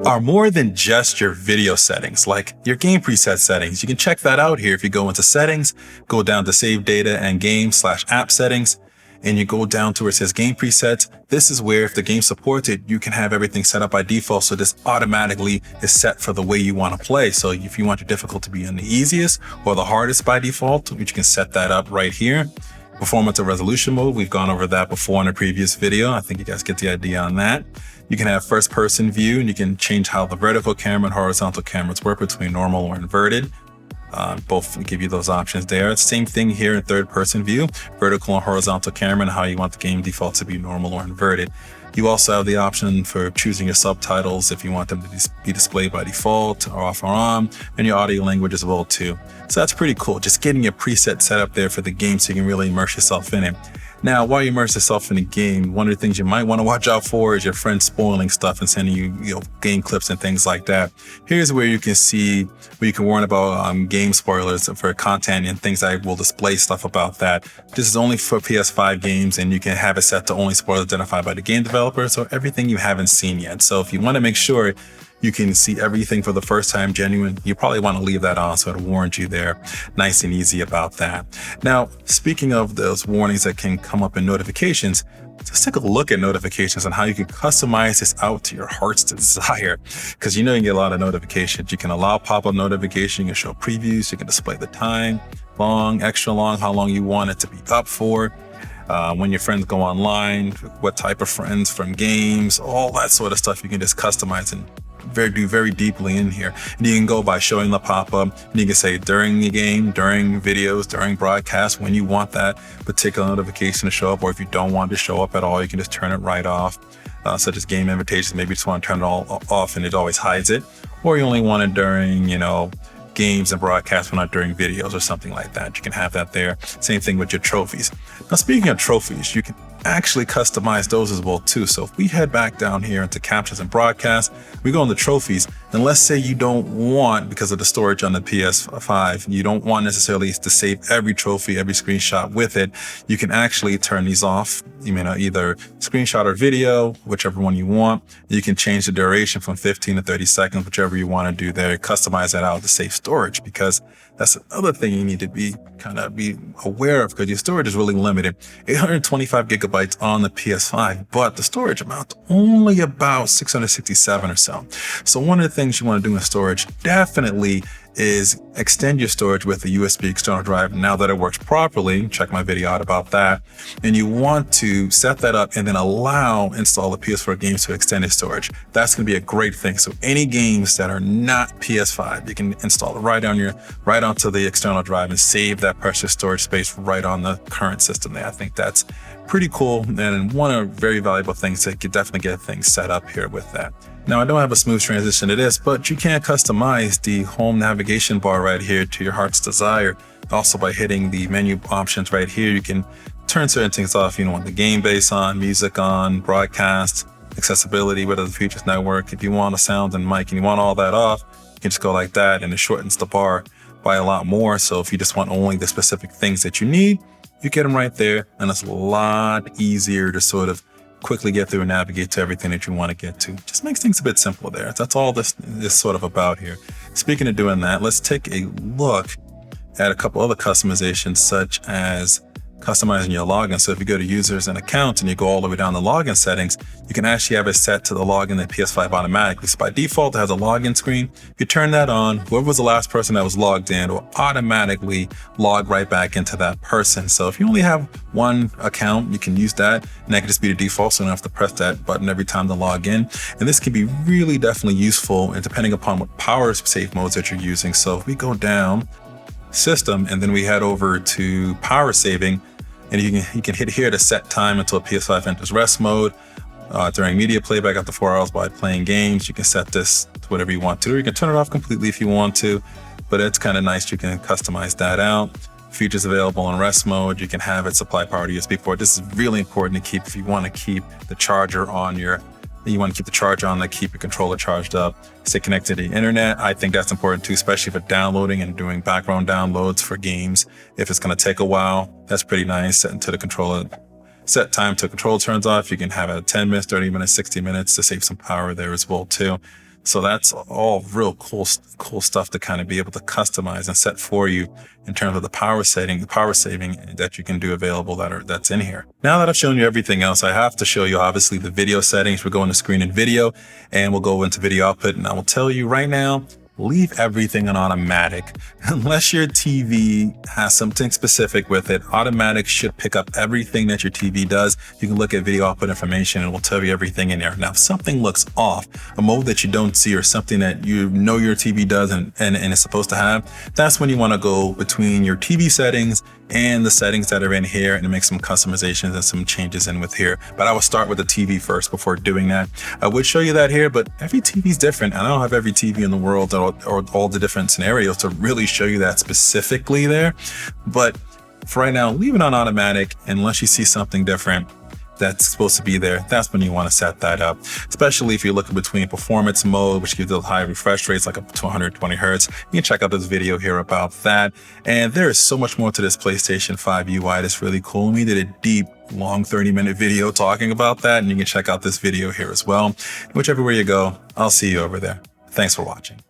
are more than just your video settings, like your game preset settings. You can check that out here if you go into settings, go down to save data and game/app settings, and you go down to where it says game presets. This is where if the game supports it, you can have everything set up by default. So this automatically is set for the way you want to play. So if you want your difficulty to be on the easiest or the hardest by default, you can set that up right here. Performance and resolution mode, we've gone over that before in a previous video. I think you guys get the idea on that. You can have first person view, and you can change how the vertical camera and horizontal cameras work between normal or inverted. Both give you those options there. Same thing here in third person view, vertical and horizontal camera, and how you want the game default to be normal or inverted. You also have the option for choosing your subtitles if you want them to be displayed by default or off or on, and your audio language as well too. So that's pretty cool, just getting your preset set up there for the game so you can really immerse yourself in it. Now, while you immerse yourself in the game, one of the things you might want to watch out for is your friends spoiling stuff and sending you, game clips and things like that. Here's where you can see, where you can warn about game spoilers for content and things that will display stuff about that. This is only for PS5 games, and you can have it set to only spoilers identified by the game developer, so everything you haven't seen yet. So if you want to make sure you can see everything for the first time genuine, you probably want to leave that on so it warns you there. Nice and easy about that. Now, speaking of those warnings that can come up in notifications, let's take a look at notifications and how you can customize this out to your heart's desire. Because you can get a lot of notifications. You can allow pop-up notification, you can show previews, you can display the time, long, extra long, how long you want it to be up for. When your friends go online, what type of friends from games, all that sort of stuff you can just customize and do very deeply in here. And you can go by showing the pop-up, and you can say during the game, during videos, during broadcasts, when you want that particular notification to show up, or if you don't want it to show up at all, you can just turn it right off. Such as game invitations, maybe you just want to turn it all off and it always hides it, or you only want it during, games and broadcasts, but not during videos or something like that. You can have that there. Same thing with your trophies. Now, speaking of trophies, you can actually customize those as well too. So if we head back down here into captions and broadcasts, we go into trophies, and let's say you don't want, because of the storage on the PS5, you don't want necessarily to save every trophy, every screenshot with it. You can actually turn these off. You may either screenshot or video, whichever one you want. You can change the duration from 15 to 30 seconds, whichever you want to do there. Customize that out to save storage, because that's another thing you need to be aware of, because your storage is really limited. 825 gigabytes on the PS5, but the storage amount only about 667 or so. So one of the things you want to do in storage definitely is extend your storage with a USB external drive. Now that it works properly, check my video out about that. And you want to set that up and then install the PS4 games to extend its storage. That's going to be a great thing. So any games that are not PS5, you can install it right onto the external drive and save that precious storage space right on the current system there. I think that's pretty cool, and one of the very valuable things that could definitely get things set up here with that. Now, I don't have a smooth transition to this, but you can customize the home navigation bar right here to your heart's desire. Also, by hitting the menu options right here, you can turn certain things off. You want the game base on, music on, broadcast, accessibility, whether the features network. If you want a sound and mic and you want all that off, you can just go like that, and it shortens the bar by a lot more. So if you just want only the specific things that you need, you get them right there, and it's a lot easier to sort of quickly get through and navigate to everything that you want to get to. Just makes things a bit simpler there. That's all this is sort of about here. Speaking of doing that, let's take a look at a couple other customizations, such as customizing your login. So if you go to users and accounts and you go all the way down the login settings, you can actually have it set to the login in PS5 automatically. So by default, it has a login screen. If you turn that on, whoever was the last person that was logged in will automatically log right back into that person. So if you only have one account, you can use that, and that can just be the default, so you don't have to press that button every time to log in. And this can be really definitely useful, and depending upon what power save modes that you're using. So if we go down system and then we head over to power saving, and you can hit here to set time until PS5 enters rest mode. During media playback after 4 hours while playing games, you can set this to whatever you want to, or you can turn it off completely if you want to, but it's kind of nice. You can customize that out. Features available in rest mode. You can have it supply power to USB port. This is really important to keep if you want to keep the charger on to keep your controller charged up. Stay connected to the internet. I think that's important too, especially for downloading and doing background downloads for games. If it's going to take a while, that's pretty nice. Set time till control turns off. You can have it at 10 minutes, 30 minutes, 60 minutes to save some power there as well too. So that's all real cool stuff to kind of be able to customize and set for you in terms of the power saving that you can do available that's in here. Now that I've shown you everything else, I have to show you obviously the video settings. We're going to screen and video, and we'll go into video output, and I will tell you right now, leave everything on automatic. Unless your TV has something specific with it, automatic should pick up everything that your TV does. You can look at video output information and it will tell you everything in there. Now, if something looks off, a mode that you don't see or something that you know your TV does and is supposed to have, that's when you want to go between your TV settings and the settings that are in here and make some customizations and some changes in with here. But I will start with the TV first before doing that. I would show you that here, but every TV is different. And I don't have every TV in the world or all the different scenarios to really show you that specifically there. But for right now, leave it on automatic unless you see something different that's supposed to be there. That's when you want to set that up, especially if you're looking between performance mode, which gives those high refresh rates, like up to 120 hertz. You can check out this video here about that. And there is so much more to this PlayStation 5 UI that's really cool. We did a deep, long 30-minute video talking about that, and you can check out this video here as well. Whichever way you go, I'll see you over there. Thanks for watching.